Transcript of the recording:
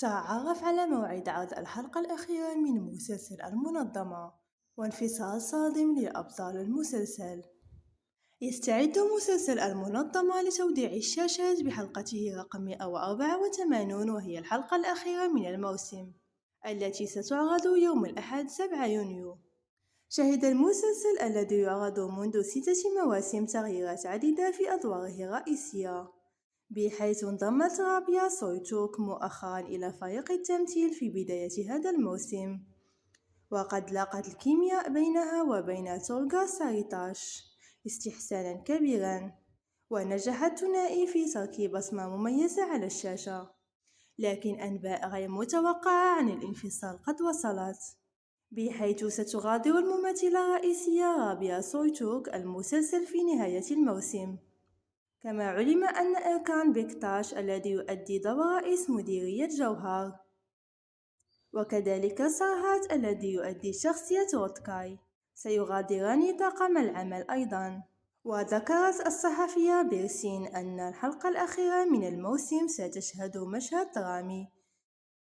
تعرف على موعد عرض الحلقة الأخيرة من مسلسل المنظمة وانفصال صادم لأبطال المسلسل. يستعد مسلسل المنظمة لتوديع الشاشات بحلقته رقم 184، وهي الحلقة الأخيرة من الموسم التي ستعرض يوم الأحد 7 يونيو. شهد المسلسل الذي يعرض منذ 6 مواسم تغييرات عديدة في أدواره الرئيسية، بحيث انضمت رابيا سويتوك مؤخرا إلى فريق التمثيل في بداية هذا الموسم، وقد لاقت الكيمياء بينها وبين تولغا ساريتاش استحسانا كبيرا، ونجحت ثنائي في ترك بصمة مميزة على الشاشة. لكن أنباء غير متوقعة عن الانفصال قد وصلت، بحيث ستغادر الممثلة الرئيسية رابيا سويتوك المسلسل في نهاية الموسم. كما علم أن إركان بيكتاش الذي يؤدي دور رئيس مديرية جوهر، وكذلك سارهات الذي يؤدي شخصية روتكاي، سيغادران طاقم العمل أيضا. وذكرت الصحفية بيرسين أن الحلقة الأخيرة من الموسم ستشهد مشهد درامي